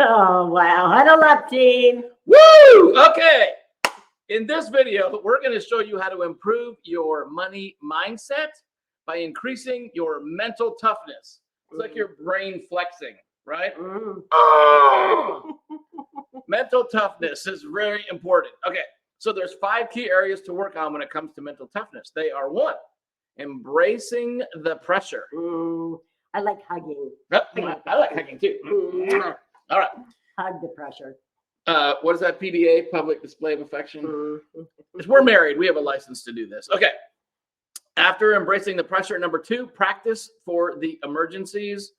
Oh, wow. Huddle up, team. Woo! Okay. In this video, we're going to show you how to improve your money mindset by increasing your mental toughness. It's like your brain flexing, right? Mental toughness is very important. Okay, so there's 5 key areas to work on when it comes to mental toughness. They are: 1, embracing the pressure. I like hugging. I like hugging too. All right. Hug the pressure. What is that? PDA, public display of affection. We're married. We have a license to do this. Okay. After embracing the pressure, number 2, practice for the emergencies.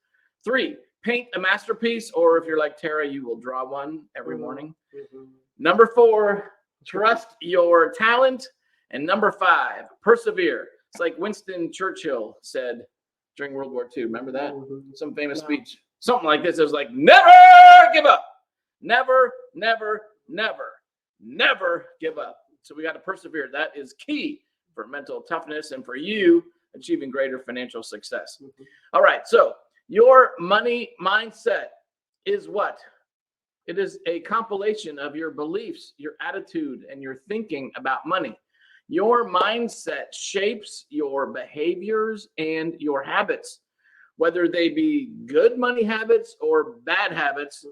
3, paint a masterpiece, or if you're like Tara, you will draw one every morning. Number 4, trust your talent. And number 5, persevere. It's like Winston Churchill said during World War II. Remember that? Some famous speech. Something like this. It was like, never give up. Never, never, never, never give up. So we got to persevere. That is key for mental toughness and for you achieving greater financial success. All right. So your money mindset is what? It is a compilation of your beliefs, your attitude, and your thinking about money. Your mindset shapes your behaviors and your habits, whether they be good money habits or bad habits.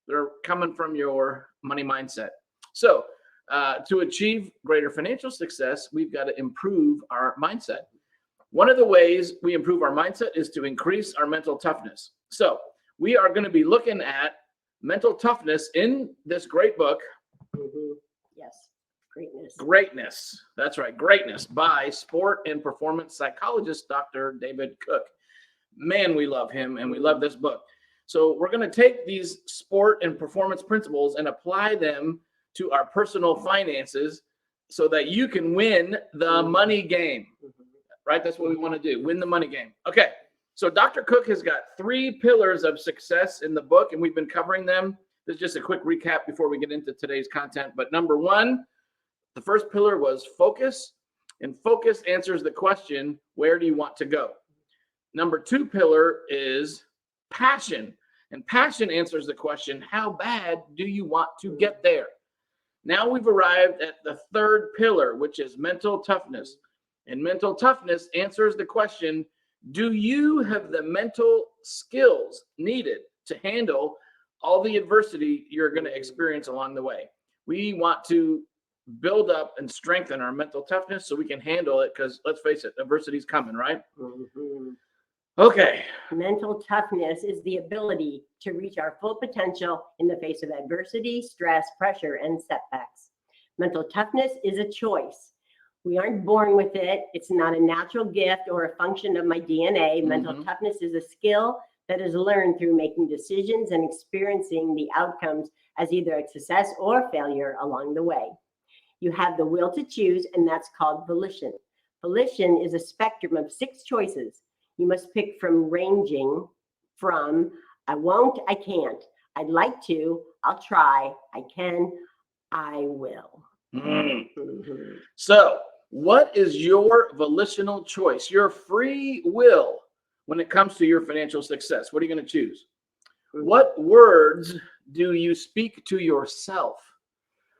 They're coming from your money mindset. So to achieve greater financial success, we've got to improve our mindset. One of the ways we improve our mindset is to increase our mental toughness. So we are going to be looking at mental toughness in this great book. Yes. Greatness. Greatness. That's right. Greatness by sport and performance psychologist, Dr. David Cook. Man, we love him and we love this book. So we're going to take these sport and performance principles and apply them to our personal finances so that you can win the money game, right? That's what we want to do. Win the money game. Okay. So Dr. Cook has got 3 pillars of success in the book, and we've been covering them. This is just a quick recap before we get into today's content. But number 1, the first pillar was focus, and focus answers the question, where do you want to go? Number 2 pillar is passion, and passion answers the question, how bad do you want to get there? Now we've arrived at the 3rd pillar, which is mental toughness, and mental toughness answers the question, do you have the mental skills needed to handle all the adversity you're going to experience along the way? We want to build up and strengthen our mental toughness so we can handle it, because let's face it, adversity's coming, right? Okay. Mental toughness is the ability to reach our full potential in the face of adversity, stress, pressure, and setbacks. Mental toughness is a choice. We aren't born with it. It's not a natural gift or a function of my DNA. Mental toughness is a skill that is learned through making decisions and experiencing the outcomes as either a success or failure along the way. You have the will to choose, and that's called volition. Volition is a spectrum of 6 choices. You must pick from ranging from I won't, I can't, I'd like to, I'll try, I can, I will. So what is your volitional choice, your free will when it comes to your financial success? What are you going to choose? What words do you speak to yourself,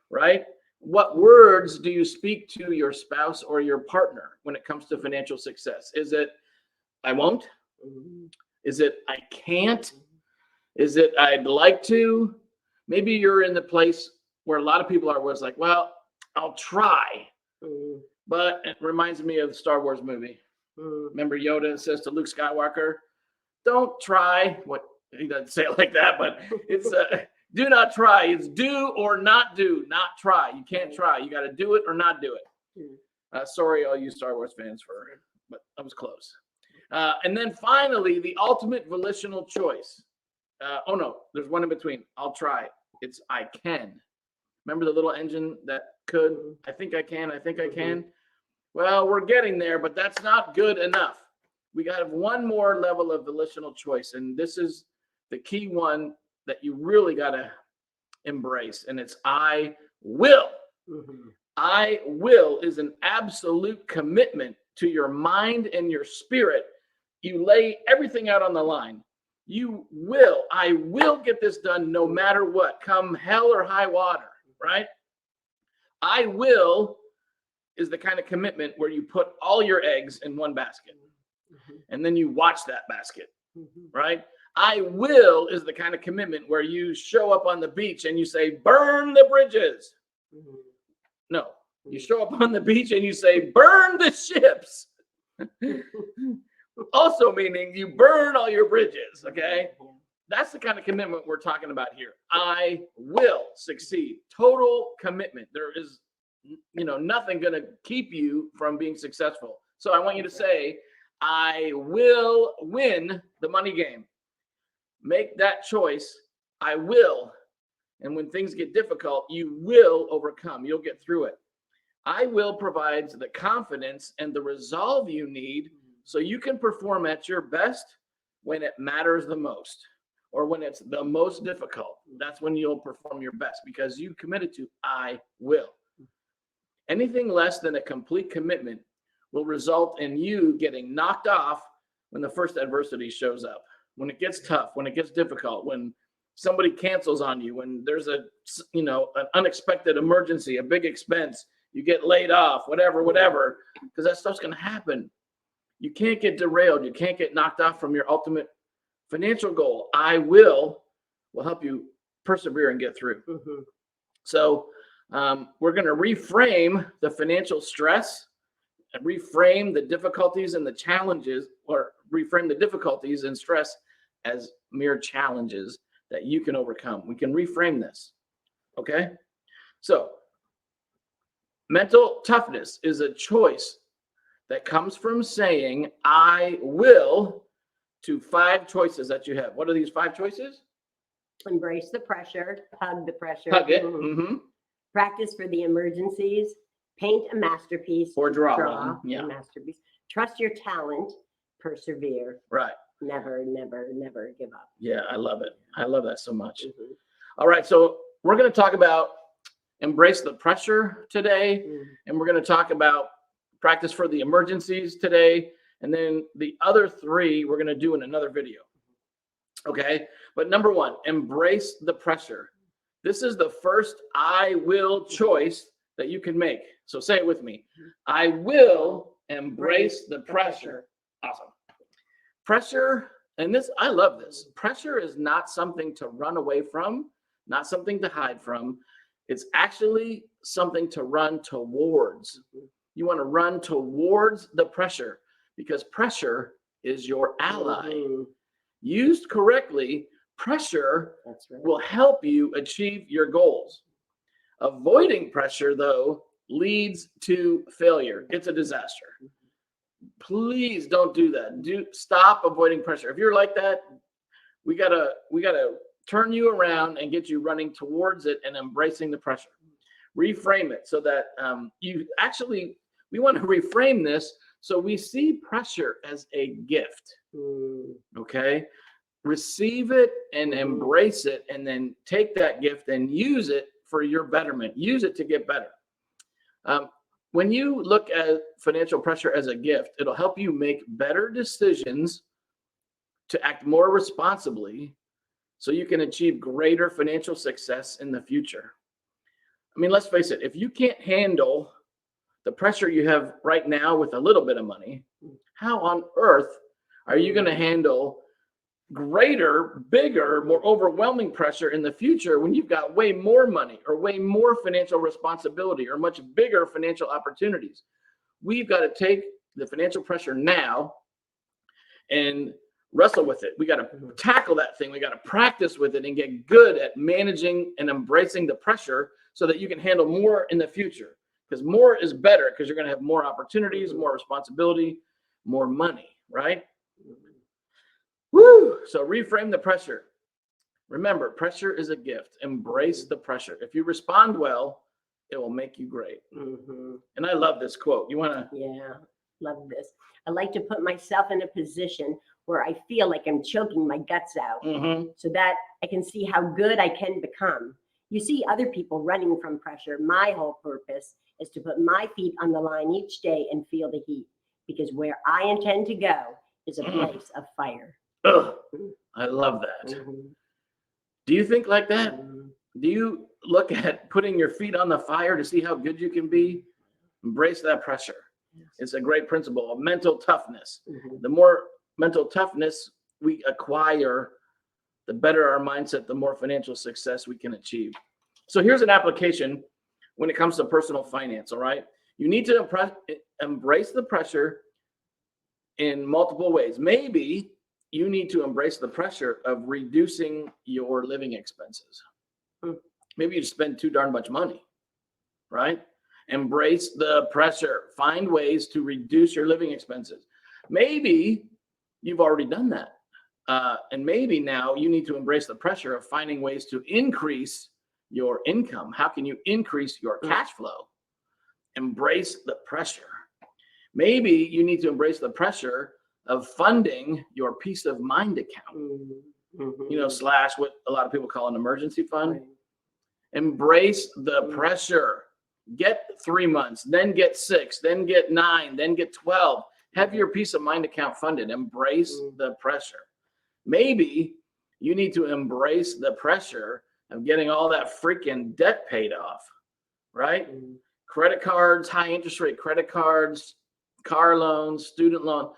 right? What words do you speak to your spouse or your partner when it comes to financial success? Is it, I won't? Is it, I can't? Is it, I'd like to? Maybe you're in the place where a lot of people are, where it's like, well, I'll try. But it reminds me of the Star Wars movie. Remember Yoda says to Luke Skywalker, don't try. What, he doesn't say it like that, but it's do not try. It's do or not do, not try. You can't try. You got to do it or not do it. Sorry, all you Star Wars fans, but I was close. And then finally, the ultimate volitional choice. Oh no, there's one in between. I'll try. It's I can. Remember the little engine that could? I think I can. I think I can. Well, we're getting there, but that's not good enough. We got to have one more level of volitional choice, and this is the key one that you really got to embrace, and it's I will. I will is an absolute commitment to your mind and your spirit. You lay everything out on the line. I will get this done no matter what, come hell or high water, right? I will is the kind of commitment where you put all your eggs in one basket and then you watch that basket, right? I will is the kind of commitment where you show up on the beach and you say, burn the bridges. No, you show up on the beach and you say, burn the ships. Also meaning you burn all your bridges, okay? That's the kind of commitment we're talking about here. I will succeed. Total commitment. There is, nothing going to keep you from being successful. So I want you to say, I will win the money game. Make that choice. I will. And when things get difficult, you will overcome. You'll get through it. I will provides the confidence and the resolve you need so you can perform at your best when it matters the most or when it's the most difficult. That's when you'll perform your best because you committed to I will. Anything less than a complete commitment will result in you getting knocked off when the first adversity shows up, when it gets tough, when it gets difficult, when somebody cancels on you, when there's an unexpected emergency, a big expense, you get laid off, whatever, because that stuff's going to happen. You can't get derailed. You can't get knocked off from your ultimate financial goal. I will help you persevere and get through. So we're going to reframe the financial stress and reframe the difficulties and the challenges, or reframe the difficulties and stress as mere challenges that you can overcome. We can reframe this. Okay? So mental toughness is a choice that comes from saying I will to 5 choices that you have. What are these 5 choices? Embrace the pressure, hug the pressure. Hug it. Practice for the emergencies, paint a masterpiece. Or draw a one. masterpiece. Trust your talent, persevere. Right. Never, never, never give up. Yeah, I love it. I love that so much. All right, so we're going to talk about embrace the pressure today, and we're going to talk about practice for the emergencies today, and then the other 3 we're going to do in another video. Okay, but number 1, embrace the pressure. This is the first I will choice that you can make. So say it with me. I will embrace the pressure. Awesome. Pressure, and this, I love this. Pressure is not something to run away from, not something to hide from. It's actually something to run towards. You want to run towards the pressure because pressure is your ally. Used correctly, pressure will help you achieve your goals. Avoiding pressure, though, leads to failure. It's a disaster. Please don't do that. Stop avoiding pressure. If you're like that, we gotta turn you around and get you running towards it and embracing the pressure. Reframe it so that we want to reframe this so we see pressure as a gift. Okay? Receive it and embrace it, and then take that gift and use it for your betterment. Use it to get better. When you look at financial pressure as a gift, it'll help you make better decisions to act more responsibly so you can achieve greater financial success in the future. I mean, let's face it, if you can't handle the pressure you have right now with a little bit of money, how on earth are you going to handle greater, bigger, more overwhelming pressure in the future when you've got way more money or way more financial responsibility or much bigger financial opportunities? We've got to take the financial pressure now and wrestle with it. We got to tackle that thing. We got to practice with it and get good at managing and embracing the pressure so that you can handle more in the future, because more is better, because you're going to have more opportunities, more responsibility, more money, right? Woo! So reframe the pressure. Remember, pressure is a gift. Embrace the pressure. If you respond well, it will make you great. And I love this quote. You want to? Yeah, love this. I like to put myself in a position where I feel like I'm choking my guts out so that I can see how good I can become. You see other people running from pressure. My whole purpose is to put my feet on the line each day and feel the heat, because where I intend to go is a place of fire. I love that. Mhm. Do you think like that? Mhm. Do you look at putting your feet on the fire to see how good you can be? Embrace that pressure. It's a great principle of mental toughness. Mhm. The more mental toughness we acquire, the better our mindset, the more financial success we can achieve. So here's an application when it comes to personal finance, all right? You need to embrace the pressure in multiple ways. Maybe you need to embrace the pressure of reducing your living expenses. Mm. Maybe you spend too darn much money, right? Embrace the pressure. Find ways to reduce your living expenses. Maybe you've already done that. And maybe now you need to embrace the pressure of finding ways to increase your income. How can you increase your cash flow? Embrace the pressure. Maybe you need to embrace the pressure of funding your peace of mind account, Mhm. slash what a lot of people call an emergency fund. Right. Embrace the pressure. Get 3 months, then get 6, then get 9, then get 12. Have your peace of mind account funded. Embrace the pressure. Maybe you need to embrace the pressure of getting all that freaking debt paid off, right? Credit cards, high interest rate credit cards, car loans, student loan.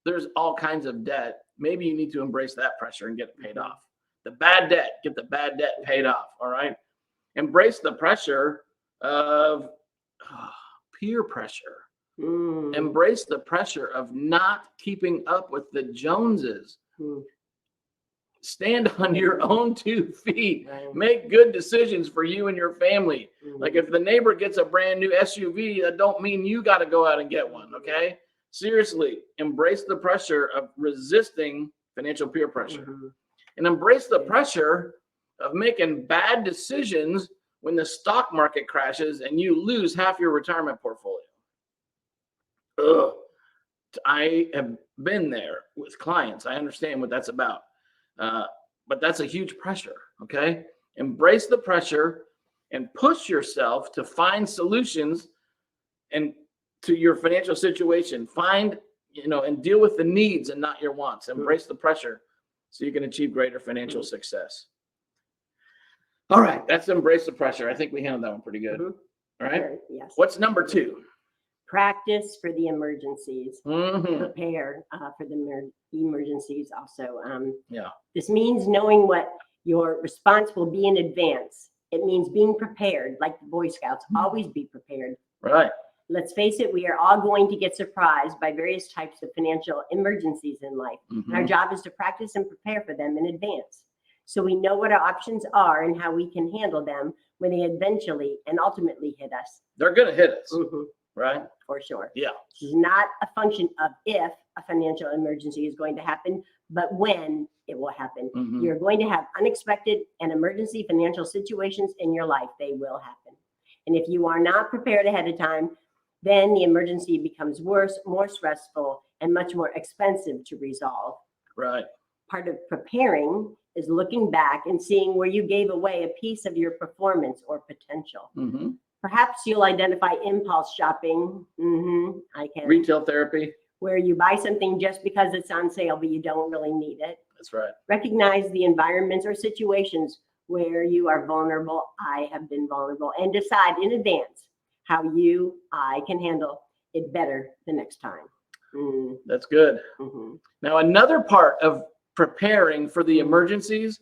There's all kinds of debt. Maybe you need to embrace that pressure and get it paid off. The bad debt, get the bad debt paid off, all right? Embrace the pressure of peer pressure. Embrace the pressure of not keeping up with the Joneses. Stand on your own 2 feet. Right. Make good decisions for you and your family. Like if the neighbor gets a brand new SUV, that don't mean you got to go out and get one, okay? Seriously, embrace the pressure of resisting financial peer pressure. And embrace the pressure of making bad decisions when the stock market crashes and you lose half your retirement portfolio. Ugh. I have been there with clients. I understand what that's about. But that's a huge pressure, okay? Embrace the pressure and push yourself to find solutions and to your financial situation. Find, and deal with the needs and not your wants. Embrace the pressure so you can achieve greater financial success. All right, that's embrace the pressure. I think we handled that one pretty good. All right. Sure, yes. What's number 2? Practice for the emergencies. Prepare for the emergencies also. This means knowing what your response will be in advance. It means being prepared, like the Boy Scouts. Always be prepared. Right. Let's face it, we are all going to get surprised by various types of financial emergencies in life. And our job is to practice and prepare for them in advance, so we know what our options are and how we can handle them when they eventually and ultimately hit us. They're going to hit us. Right? For sure. Yeah. This is not a function of if a financial emergency is going to happen, but when it will happen. You're going to have unexpected and emergency financial situations in your life. They will happen. And if you are not prepared ahead of time, then the emergency becomes worse, more stressful, and much more expensive to resolve. Right. Part of preparing is looking back and seeing where you gave away a piece of your performance or potential. Perhaps you'll identify impulse shopping. I can. Retail therapy. Where you buy something just because it's on sale, but you don't really need it. That's right. Recognize the environments or situations where you are vulnerable. I have been vulnerable, and decide in advance how I can handle it better the next time. That's good. Now, another part of preparing for the emergencies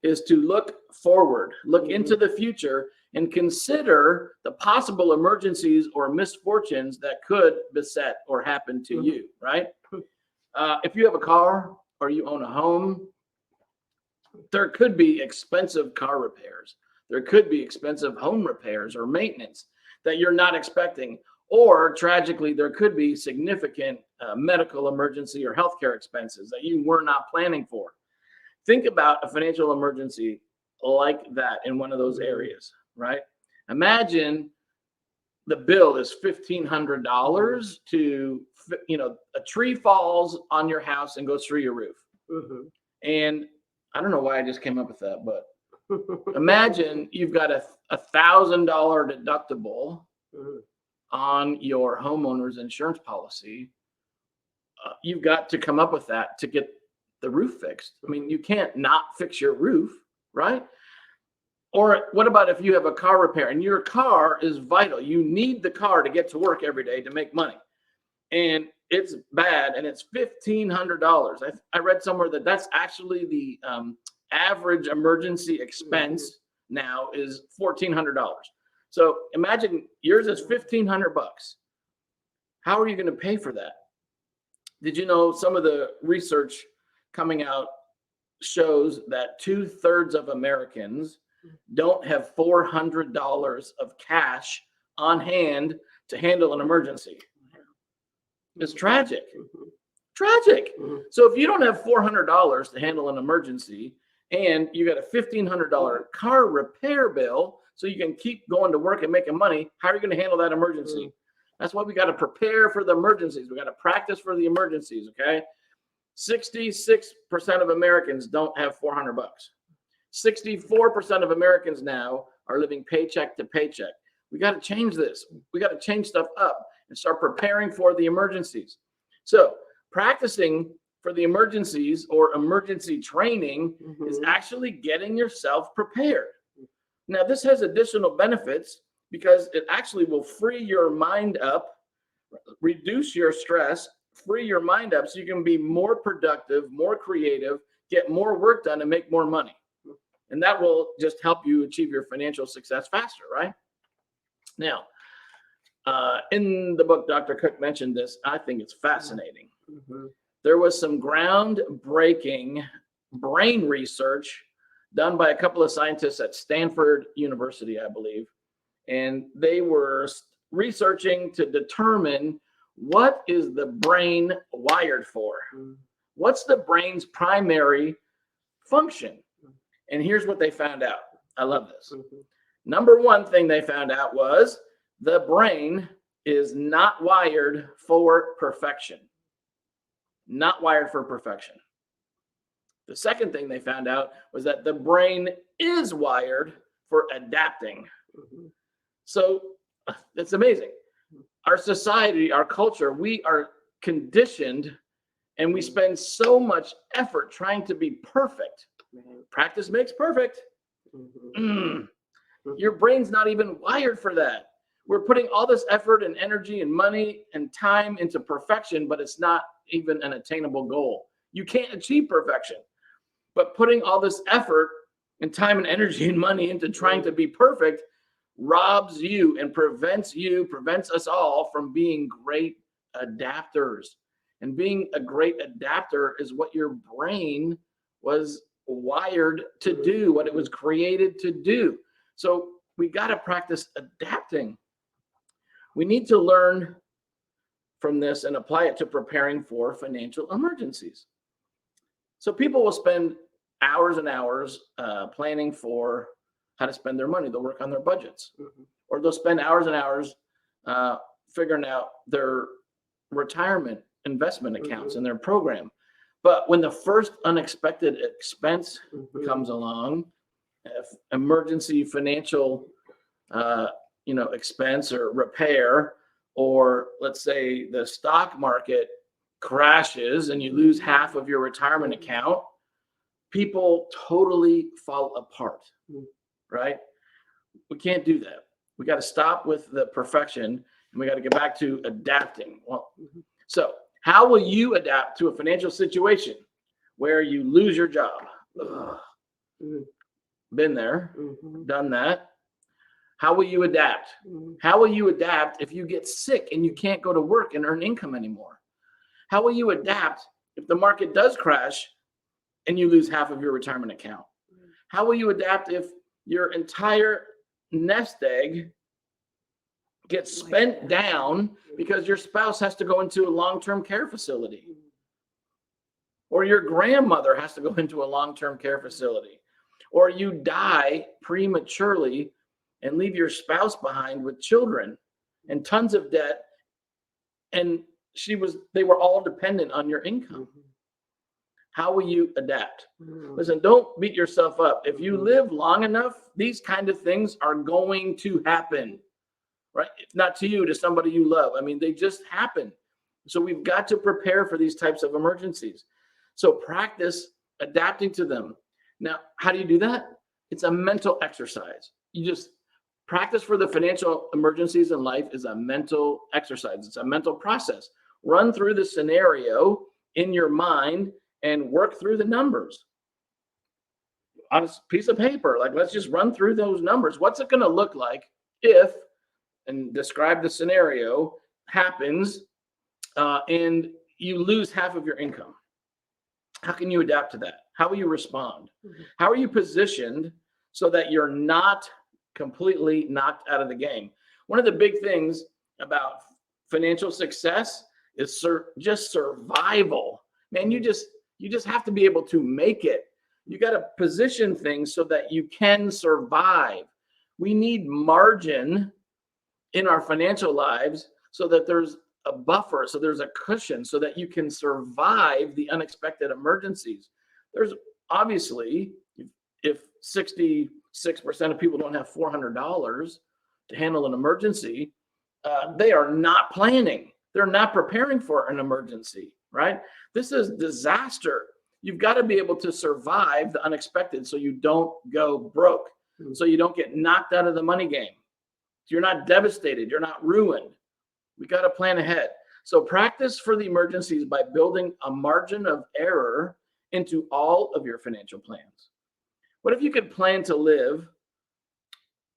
is to look forward, look into the future, and consider the possible emergencies or misfortunes that could beset or happen to you, right? If you have a car or you own a home, there could be expensive car repairs. There could be expensive home repairs or maintenance that you're not expecting. Or tragically, there could be significant medical emergency or healthcare expenses that you were not planning for. Think about a financial emergency like that in one of those areas, right? Imagine the bill is $1,500 to, a tree falls on your house and goes through your roof. And I don't know why I just came up with that, but imagine you've got a $1,000 deductible on your homeowner's insurance policy. You've got to come up with that to get the roof fixed. I mean, you can't not fix your roof, right? Or what about if you have a car repair and your car is vital? You need the car to get to work every day to make money. And it's bad and it's $1,500. I read somewhere that that's actually the average emergency expense now is $1,400. So imagine yours is $1,500. How are you going to pay for that? Did you know some of the research coming out shows that 2/3 of Americans don't have $400 of cash on hand to handle an emergency? It's tragic. Tragic. So if you don't have $400 to handle an emergency and you got a $1,500 car repair bill so you can keep going to work and making money, how are you going to handle that emergency? That's why we got to prepare for the emergencies. We got to practice for the emergencies, okay? 66% of Americans don't have $400. 64% of Americans now are living paycheck to paycheck. We got to change this. We got to change stuff up and start preparing for the emergencies. So practicing for the emergencies or emergency training is actually getting yourself prepared. Now, this has additional benefits because it actually will free your mind up, reduce your stress, free your mind up so you can be more productive, more creative, get more work done, and make more money. And that will just help you achieve your financial success faster, right? Now, in the book, Dr. Cook mentioned this. I think it's fascinating. There was some groundbreaking brain research done by a couple of scientists at Stanford University, I believe. And they were researching to determine what is the brain wired for? What's the brain's primary function? And here's what they found out. I love this. Number one thing they found out was the brain is not wired for perfection. Not wired for perfection. The second thing they found out was that the brain is wired for adapting. So it's amazing. Our society, our culture, we are conditioned and we spend so much effort trying to be perfect. Practice makes perfect. Your brain's not even wired for that. We're putting all this effort and energy and money and time into perfection, but it's not even an attainable goal. You can't achieve perfection. But putting all this effort and time and energy and money into trying to be perfect robs you and prevents us all from being great adapters. And being a great adapter is what your brain was wired to do, what it was created to do. So we got to practice adapting. We need to learn from this and apply it to preparing for financial emergencies. So people will spend hours and hours planning for how to spend their money. They'll work on their budgets, or they'll spend hours and hours figuring out their retirement investment accounts and their program. But when the first unexpected expense comes along, emergency financial, expense or repair, or let's say the stock market crashes and you lose half of your retirement account, people totally fall apart, right? We can't do that. We got to stop with the perfection and we got to get back to adapting. Well, so how will you adapt to a financial situation where you lose your job? Been there, done that. How will you adapt? How will you adapt if you get sick and you can't go to work and earn income anymore? How will you adapt if the market does crash and you lose half of your retirement account? How will you adapt if your entire nest egg gets spent down because your spouse has to go into a long-term care facility? Or your grandmother has to go into a long-term care facility? Or you die prematurely and leave your spouse behind with children and tons of debt, and they were all dependent on your income. How will you adapt? Listen, don't beat yourself up. If you live long enough, these kind of things are going to happen, right? If not to you, to somebody you love. I mean, they just happen. So we've got to prepare for these types of emergencies. So practice adapting to them. Now, how do you do that? It's a mental exercise. You just practice for the financial emergencies in life is a mental exercise. It's a mental process. Run through the scenario in your mind and work through the numbers on a piece of paper. Like, let's just run through those numbers. What's it going to look like if, and describe the scenario, happens and you lose half of your income? How can you adapt to that? How will you respond? How are you positioned so that you're not completely knocked out of the game? One of the big things about financial success is just survival. Man, you just have to be able to make it. You got to position things so that you can survive. We need margin in our financial lives so that there's a buffer, so there's a cushion, so that you can survive the unexpected emergencies. There's obviously, if 66% of people don't have $400 to handle an emergency, they are not planning. They're not preparing for an emergency, right? This is disaster. You've got to be able to survive the unexpected so you don't go broke, so you don't get knocked out of the money game. So you're not devastated. You're not ruined. We got to plan ahead. So practice for the emergencies by building a margin of error into all of your financial plans. What if you could plan to live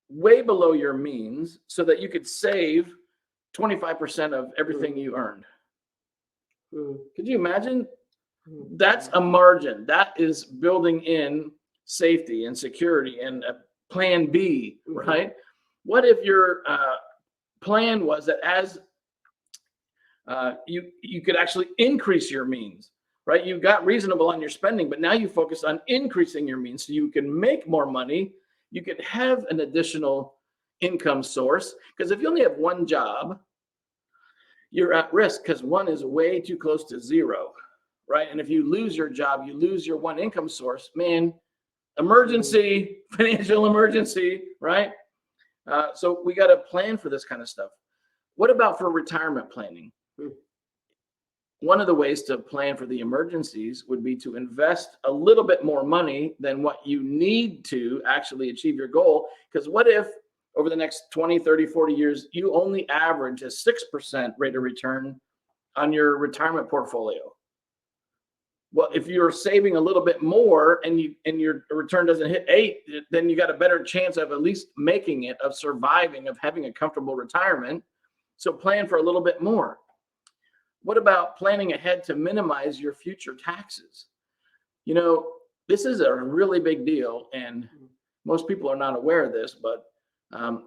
way below your means so that you could save 25% of everything you earned? Could you imagine? That's a margin. That is building in safety and security and a plan B, right? What if your plan was that as you could actually increase your means, right? You got reasonable on your spending, but now you focus on increasing your means so you can make more money. You could have an additional income source, because if you only have one job, you're at risk because one is way too close to zero, right? And if you lose your job, you lose your one income source, man, emergency, financial emergency, right? So we got to plan for this kind of stuff. What about for retirement planning? One of the ways to plan for the emergencies would be to invest a little bit more money than what you need to actually achieve your goal. Because what if over the next 20, 30, 40 years, you only average a 6% rate of return on your retirement portfolio? Well, if you're saving a little bit more and your return doesn't hit 8, then you got a better chance of at least making it, of surviving, of having a comfortable retirement. So plan for a little bit more. What about planning ahead to minimize your future taxes? You know, this is a really big deal, and most people are not aware of this, but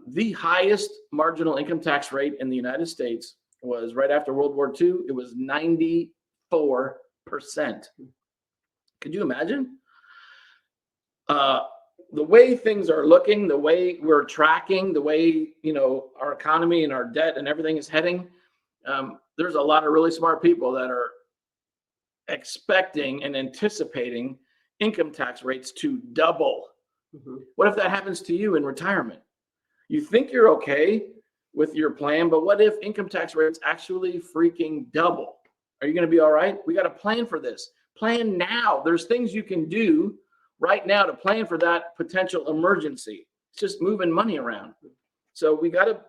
the highest marginal income tax rate in the United States was right after World War II. It was 94%. Could you imagine? The way things are looking, the way we're tracking, the way, our economy and our debt and everything is heading, there's a lot of really smart people that are expecting and anticipating income tax rates to double. What if that happens to you in retirement? You think you're okay with your plan, but what if income tax rates actually freaking double? Are you going to be all right? We got to plan for this. Plan now. There's things you can do right now to plan for that potential emergency. It's just moving money around. So we got to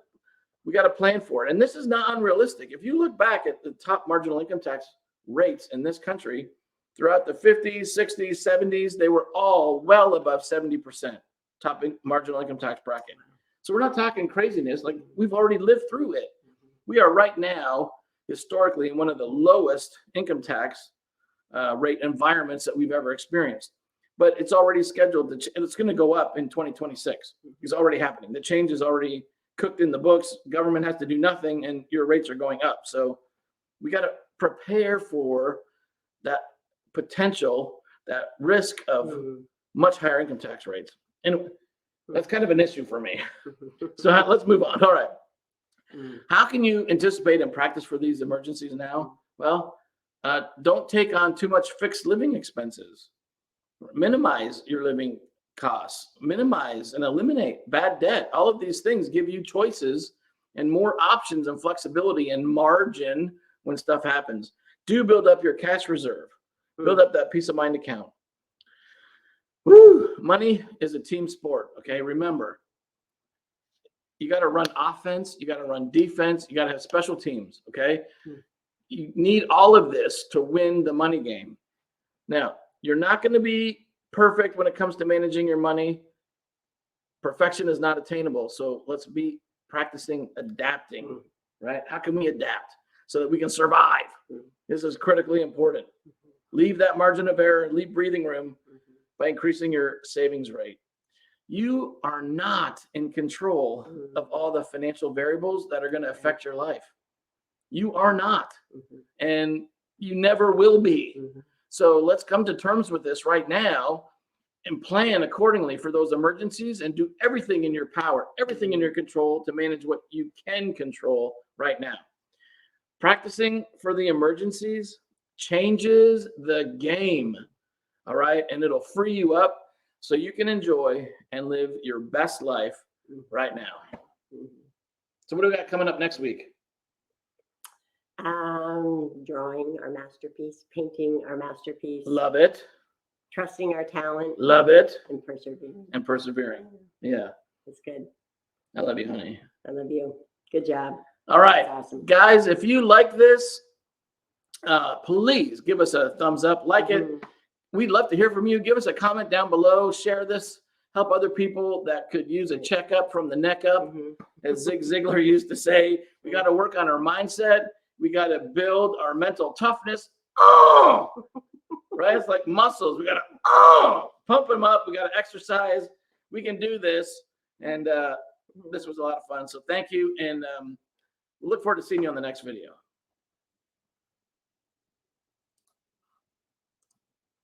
plan for it. And this is not unrealistic. If you look back at the top marginal income tax rates in this country throughout the 50s, 60s, 70s, they were all well above 70% top marginal income tax bracket. So we're not talking craziness. Like, we've already lived through it. We are right now historically in one of the lowest income tax rate environments that we've ever experienced. But it's already scheduled, and it's going to go up in 2026. It's already happening. The change is already cooked in the books. Government has to do nothing, and your rates are going up. So we got to prepare for that potential, that risk of much higher income tax rates. And that's kind of an issue for me. So let's move on. All right. How can you anticipate and practice for these emergencies now? Well, don't take on too much fixed living expenses. Minimize your living costs. Minimize and eliminate bad debt. All of these things give you choices and more options and flexibility and margin when stuff happens. Do build up your cash reserve. Build up that peace of mind account. Woo! Money is a team sport. Okay. Remember, you got to run offense. You got to run defense. You got to have special teams. Okay. You need all of this to win the money game. Now, you're not going to be perfect when it comes to managing your money. Perfection is not attainable. So let's be practicing adapting, right? How can we adapt so that we can survive? This is critically important. Leave that margin of error, leave breathing room by increasing your savings rate. You are not in control of all the financial variables that are going to affect your life. You are not, and you never will be. So let's come to terms with this right now and plan accordingly for those emergencies and do everything in your power, everything in your control to manage what you can control right now. Practicing for the emergencies changes the game, all right? And it'll free you up so you can enjoy and live your best life right now. So what do we got coming up next week? Drawing our masterpiece, painting our masterpiece. Love it. Trusting our talent. Love it. And persevering. And persevering. Yeah. It's good. I love you, honey. I love you. Good job. All right. That's awesome. Guys, if you like this, please give us a thumbs up. Like it. We'd love to hear from you. Give us a comment down below. Share this. Help other people that could use a checkup from the neck up. As Zig Ziglar used to say, we got to work on our mindset. We got to build our mental toughness. Oh, right? It's like muscles. We got to pump them up. We got to exercise. We can do this. And this was a lot of fun. So thank you. And we look forward to seeing you on the next video.